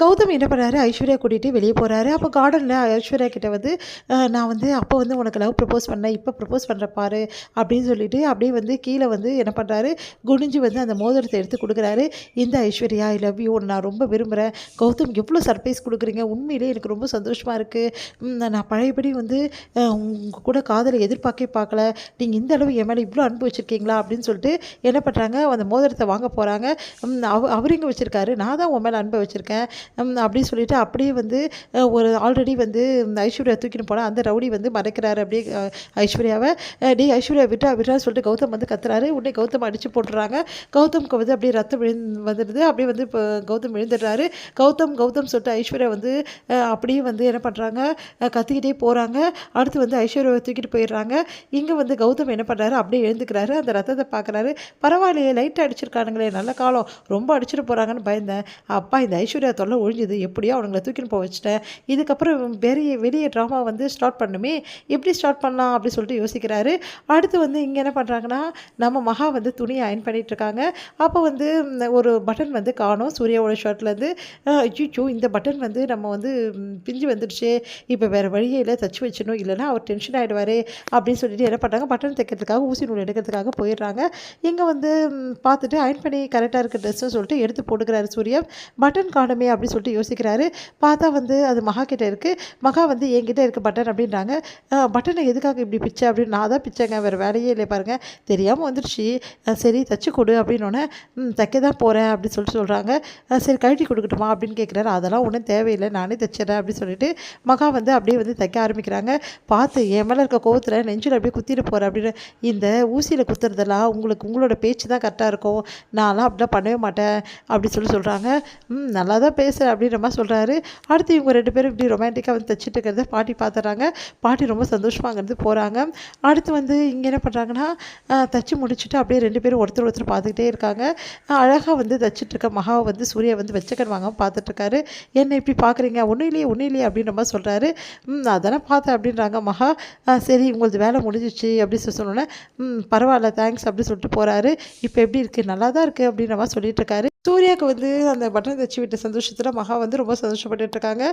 கௌதம் என்ன பண்ணாரு, ஐஸ்வர்யா கூட்டிட்டு வெளிய போறாரு. அப்போ கார்டன்ல ஐஸ்வர்யா கிட்ட வந்து, நான் வந்து அப்போ வந்து உனக்கு லவ் ப்ரப்போஸ் பண்ணேன். இப்போ ப்ரப்போஸ் பண்றேன் பாரு" அப்படின்னு சொல்லிட்டு, அப்படியே வந்து கீழ வந்து என்ன பண்றாரு, குனிஞ்சு வந்து அந்த மோதிரத்த எடுத்து குடுக்குறாரு. "இந்த ஐஸ்வர்யா, ஐ லவ் யூ. உன்ன நான் ரொம்ப விரும்புறேன். கௌதம் எவ்வளோ சர்ப்ரைஸ் குடுக்குறீங்க. உண்மையிலேயே எனக்கு ரொம்ப சந்தோஷமா இருக்கு. நான் பழையபடி வந்து உங்க கூட காதல எதிர்பார்க்கவே பார்க்கல. நீங்க இந்த அளவு என் மேல இவ்ளோ அன்பு வச்சிருக்கீங்களா?" அப்படின்னு சொல்லிட்டு என்ன பண்றாங்க, அந்த மோதிரத்த வாங்க போறாங்க. அவரு எங்க வச்சிருக்காரு, "நான் தான் உன் மேல அன்ப வச்சிருக்கேன்." அப்படின்னு சொல்லிட்டு அப்படியே வந்து ஒரு ஆல்ரெடி வந்து ஐஸ்வர்யா தூக்கின்னு போனா அந்த ரவுடி வந்து மறைக்கிறாரு அப்படியே ஐஸ்வர்யாவை. டேய் ஐஸ்வர்யா விட்றா விட்றான்னு சொல்லிட்டு கௌதம் வந்து கத்துறாரு. உடனே கௌதம் அடிச்சு போட்டுறாங்க. கௌதம்க்கு வந்து அப்படியே ரத்தம் வந்துடுது. அப்படியே வந்து இப்போ கௌதம் விழுந்துடுறாரு. கௌதம் கௌதம் சொல்லிட்டு ஐஸ்வர்யா வந்து அப்படியே வந்து என்ன பண்ணுறாங்க, கத்திக்கிட்டே போகிறாங்க. அடுத்து வந்து ஐஸ்வர்யாவை தூக்கிட்டு போயிடுறாங்க. இங்கே வந்து கௌதம் என்ன பண்ணுறாரு, அப்படியே எழுந்துக்கிறாரு. அந்த ரத்தத்தை பார்க்குறாரு. பரவாயில்லையே, லைட்டாக அடிச்சிருக்கானுங்களே, நல்ல காலம், ரொம்ப அடிச்சிட்டு போகிறாங்கன்னு பயந்தேன். அப்பா இந்த ஐஸ்வர்யா தொல்லை ஒழிஞ்சுது, எப்படியோ அவனுங்களை தூக்கின்னு போக வச்சுட்டேன். இதுக்கப்புறம் வெளியே ட்ராமா வந்து ஸ்டார்ட் பண்ணுமே, எப்படி ஸ்டார்ட் பண்ணலாம் அப்படின்னு சொல்லிட்டு யோசிக்கிறாரு. அடுத்து வந்து இங்கே என்ன பண்ணுறாங்கன்னா, நம்ம மகா வந்து துணியை அயன் பண்ணிகிட்ருக்காங்க. அப்போ வந்து ஒரு பட்டன் வந்து காணும் சூர்யாவோட ஷர்ட்லேருந்து. அய்யோ இந்த பட்டன் வந்து நம்ம வந்து பிஞ்சு வந்துடுச்சே, இப்போ வேறு வழியே இல்லை, தச்சு வச்சிடணும், இல்லைன்னா அவர் டென்ஷன் ஆகிடுவார் அப்படின்னு சொல்லிட்டு என்ன பண்ணுறாங்க, பட்டன் தைக்கிறதுக்காக ஊசி நூல் எடுக்கிறதுக்காக போயிடுறாங்க. இங்கே வந்து பார்த்துட்டு அயன் பண்ணி கரெக்டாக இருக்க ட்ரெஸ்ஸுன்னு சொல்லிட்டு எடுத்து போட்டுக்கிறாரு சூர்யா. பட்டன் காணுமே அப்படின்னு சொல்லிட்டு யோசிக்கிறாரு. பார்த்தா வந்து அது மகா கிட்ட இருக்குது. மகா வந்து என்கிட்ட இருக்க பட்டன் அப்படின்றாங்க. பட்டனை எதுக்காக இப்படி பிச்சை அப்படின்னு, நான் தான் பிச்சைங்க, வேறு வேலையே இல்லை பாருங்கள், தெரியாமல் வந்துடுச்சு, சரி தச்சு கொடு அப்படின்னோடனே, தைக்க தான் போகிறேன் அப்படின்னு சொல்லிட்டு சொல்கிறாங்க. சரி கழட்டி கொடுக்கட்டுமா அப்படின்னு கேட்குறாரு. அதெல்லாம் ஒன்றும் தேவையில்லை, நானே தைச்சிட்றேன் அப்படின்னு சொல்லிட்டு மகா வந்து அப்படியே வந்து தைக்க ஆரம்பிக்கிறாங்க. பார்த்து என் மேலே இருக்க கோவத்தில் நெஞ்சில் அப்படியே குத்திட்டு போகிறேன் அப்படின்னு, இந்த ஊசியில் குத்துறதெல்லாம் உங்களோட பேச்சு தான் கரெக்டாக இருக்கும், நான்லாம் அப்படிலாம் பண்ணவே மாட்டேன் அப்படின்னு சொல்கிறாங்க. நல்லா தான் பேசுகிறேன் அப்படின்ற மாதிரி சொல்கிறாரு. அடுத்து இவங்க 2 பேரும் இப்படி ரொமான்டிக்காக வந்து தைச்சிட்டு இருக்கிறத பாட்டி பார்த்துறாங்க. பாட்டி ரொம்ப சந்தோஷமாக அங்கேருந்து போகிறாங்க. அடுத்து வந்து இங்கே என்ன பண்ணுறாங்கன்னா, தச்சு முடிச்சுட்டு அப்படியே 2 பேரும் ஒருத்தர் ஒருத்தர் பார்த்துக்கிட்டே இருக்காங்க. அழகாக வந்து தச்சிட்ருக்க மகாவை வந்து சூர்யா வந்து வெச்சக்கன் வாங்காமல் பார்த்துட்ருக்காரு. என்ன இப்படி பார்க்குறீங்க, ஒன்றும் இல்லையே அப்படின்ற மாதிரி சொல்கிறாரு. அதெல்லாம் பார்த்தேன் அப்படின்றாங்க மகா. சரி உங்களது வேலை முடிஞ்சிச்சு அப்படின்னு சொன்னோன்னே, பரவாயில்ல தேங்க்ஸ் அப்படின்னு சொல்லிட்டு போகிறாரு. இப்போ எப்படி இருக்குது, நல்லா தான் இருக்குது அப்படின்ற மாதிரி சொல்லிட்டு இருக்காரு. சூர்யாவுக்கு வந்து அந்த பட்டன் தச்சு விட்ட சந்தோஷத்தில் மகா வந்து ரொம்ப சந்தோஷப்பட்டுட்டு இருக்காங்க.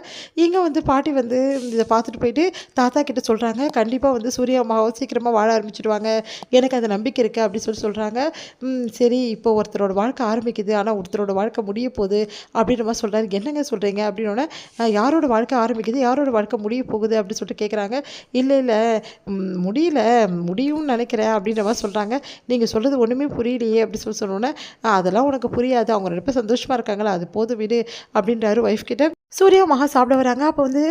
இங்கே வந்து பாட்டி வந்து இதை பார்த்துட்டு போயிட்டு தாத்தா கிட்ட சொல்கிறாங்க, கண்டிப்பாக வந்து சூர்யா மகாவை சீக்கிரமாக வாழ ஆரம்பிச்சிடுவாங்க, எனக்கு அந்த நம்பிக்கை இருக்குது அப்படின்னு சொல்கிறாங்க. சரி இப்போ ஒருத்தரோட வாழ்க்கை ஆரம்பிக்குது, ஆனால் ஒருத்தரோட வாழ்க்கை முடிய போகுது அப்படின்ற மாதிரி சொல்கிறாரு. என்னங்க சொல்கிறீங்க அப்படின்னோடனே, யாரோட வாழ்க்கை ஆரம்பிக்குது, யாரோட வாழ்க்கை முடிய போகுது அப்படின்னு சொல்லிட்டு கேட்குறாங்க. இல்லை முடியல, முடியும்னு நினைக்கிறேன் அப்படின்ற மாதிரி சொல்கிறாங்க. நீங்கள் சொல்கிறது ஒன்றுமே புரியலையே அப்படி சொன்னோன்னே, அதெல்லாம் உனக்கு புரியாது, அவங்க 2 பேரும் சந்தோஷமாக இருக்காங்களா, அது போதும் விடு அப்படின்றாரு ஒய்ஃப் கிட்ட. சூர்யா மகா சாப்பிட வராங்க. அப்போ வந்து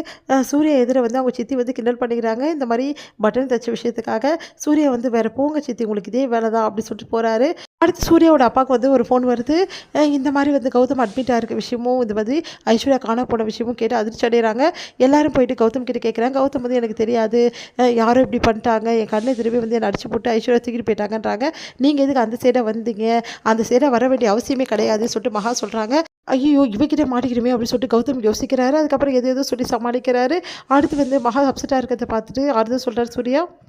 சூர்யா எதிர வந்து அவங்க சித்தி வந்து கிண்டல் பண்ணிக்கிறாங்க. இந்த மாதிரி பட்டன் தச்ச விஷயத்துக்காக. சூர்யா வந்து வேறு போங்க சித்தி, உங்களுக்கு இதே வேலை தான் அப்படி சொல்லிட்டு போகிறாரு. அடுத்து சூர்யாவோட அப்பாவுக்கு வந்து ஒரு ஃபோன் வருது. இந்த மாதிரி வந்து கௌதம் அட்மிட் ஆகிருக்க விஷயமும், இந்த மாதிரி ஐஸ்வர்யா காண போன விஷயமும் கேட்டு அதிர்ச்சி அடைகிறாங்க. எல்லாரும் போயிட்டு கௌதம் கிட்ட கேட்குறாங்க. கௌதம் வந்து எனக்கு தெரியாது, யாரோ இப்படி பண்ணிட்டாங்க, என் கண்ணை திரும்பி வந்து என்னை அடிச்சு போட்டு ஐஸ்வர்யா தூக்கிட்டு போயிட்டாங்கன்றாங்க. நீங்கள் எதுக்கு அந்த சைடாக வந்தீங்க, அந்த சைடாக வர வேண்டிய அவசியமே கிடையாதுன்னு சொல்லிட்டு மகா சொல்கிறாங்க. ஐயோ இவகிட்ட மாட்டிக்கிறோமே அப்படின்னு சொல்லிட்டு கௌதம் யோசிக்கிறாரு. அதுக்கப்புறம் எதோ சொல்லி சமாளிக்கிறாரு. அடுத்து வந்து மகா அப்செட்டாக இருக்கிறத பார்த்துட்டு ஆறுதல் சொல்கிறார் சூர்யா.